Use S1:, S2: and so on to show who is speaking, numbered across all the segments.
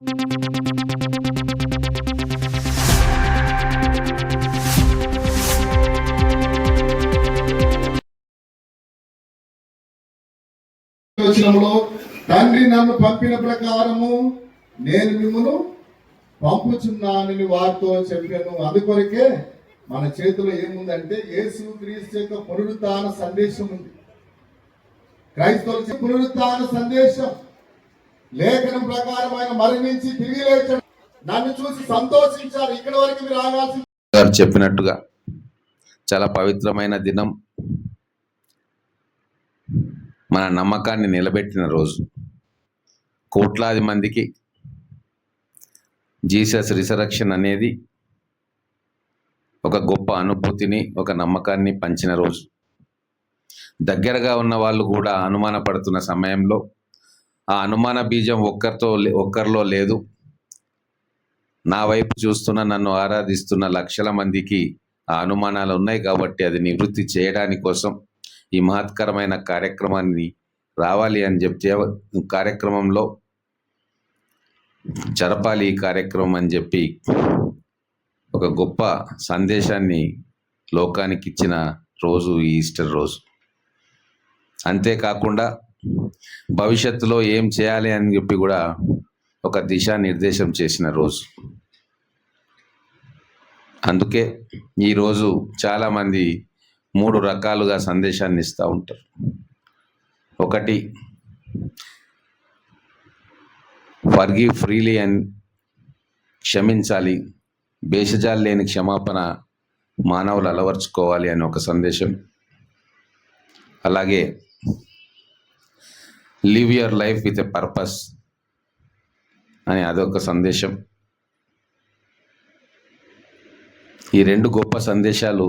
S1: వచనంలో తండ్రి నన్ను పంపిన ప్రకారము నేను మిమ్మల్ని పంపుచున్నానని వారితో చెప్పాను. అందుకొరకే మన చేతిలో ఏముందంటే యేసు క్రీస్తు యొక్క పునరుత్థాన సందేశం ఉంది. క్రైస్తవుల పునరుత్థాన సందేశం లేఖనం ప్రకారం ఆయన మరణించి తిరిగి లేచాడు. నన్ను చూసి సంతోషించారు. ఇక్కడ వరకు మీరు ఆగాల్సి
S2: చెప్పినట్టుగా చాలా పవిత్రమైన దినం, మన నమ్మకాన్ని నిలబెట్టిన రోజు. కోట్లాది మందికి జీసస్ రిసరెక్షన్ అనేది ఒక గొప్ప అనుభూతిని, ఒక నమ్మకాన్ని పంచిన రోజు. దగ్గరగా ఉన్న వాళ్ళు కూడా అనుమానపడుతున్న సమయంలో ఆ అనుమాన బీజం ఒక్కరిలో లేదు. నా వైపు చూస్తున్న, నన్ను ఆరాధిస్తున్న లక్షల మందికి ఆ అనుమానాలు ఉన్నాయి. కాబట్టి అది నివృత్తి చేయడానికి కోసం ఈ మహత్కరమైన కార్యక్రమాన్ని రావాలి అని చెప్తే, కార్యక్రమంలో జరపాలి ఈ కార్యక్రమం అని చెప్పి ఒక గొప్ప సందేశాన్ని లోకానికి ఇచ్చిన రోజు ఈ ఈస్టర్ రోజు. అంతేకాకుండా భవిష్యత్తులో ఏం చేయాలి అని చెప్పి కూడా ఒక దిశానిర్దేశం చేసిన రోజు. అందుకే ఈరోజు చాలామంది 3 రకాలుగా సందేశాన్ని ఇస్తూ ఉంటారు. ఒకటి, ఫర్గివ్ ఫ్రీలీ అని, క్షమించాలి, భేషజాలు లేని క్షమాపణ మానవులు అలవర్చుకోవాలి అని ఒక సందేశం. అలాగే live your life with a purpose అని అదొక సందేశం. ఈ 2 గొప్ప సందేశాలు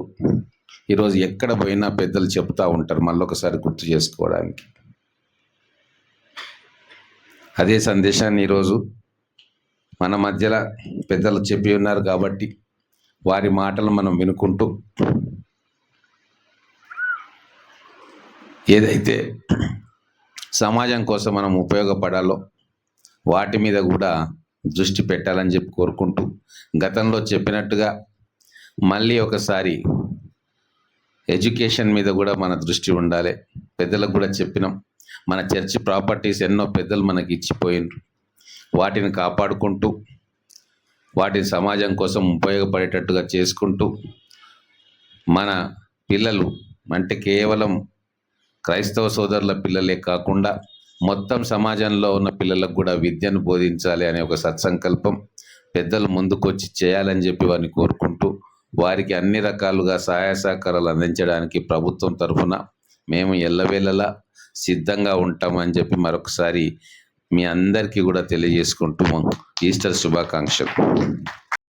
S2: ఈరోజు ఎక్కడ పోయినా పెద్దలు చెప్తూ ఉంటారు, మళ్ళొకసారి గుర్తు చేసుకోవడానికి. అదే సందేశాన్ని ఈరోజు మన మధ్యలో పెద్దలు చెప్పి ఉన్నారు కాబట్టి వారి మాటలు మనం వినుకుంటూ ఏదైతే సమాజం కోసం మనం ఉపయోగపడాలో వాటి మీద కూడా దృష్టి పెట్టాలని చెప్పి కోరుకుంటూ, గతంలో చెప్పినట్టుగా మళ్ళీ ఒకసారి ఎడ్యుకేషన్ మీద కూడా మన దృష్టి ఉండాలి. పెద్దలకు కూడా చెప్పినాం, మన చర్చి ప్రాపర్టీస్ ఎన్నో పెద్దలు మనకి ఇచ్చిపోయినారు. వాటిని కాపాడుకుంటూ, వాటిని సమాజం కోసం ఉపయోగపడేటట్టుగా చేసుకుంటూ, మన పిల్లలు అంటే కేవలం క్రైస్తవ సోదరుల పిల్లలే కాకుండా మొత్తం సమాజంలో ఉన్న పిల్లలకు కూడా విద్యను బోధించాలి అనే ఒక సత్సంకల్పం పెద్దలు ముందుకొచ్చి చేయాలని చెప్పి వారిని కోరుకుంటూ, వారికి అన్ని రకాలుగా సహాయ సహకారాలు అందించడానికి ప్రభుత్వం తరఫున మేము ఎల్లవేళలా సిద్ధంగా ఉంటామని చెప్పి మరొకసారి మీ అందరికీ కూడా తెలియజేసుకుంటూ ఈస్టర్ శుభాకాంక్షలు.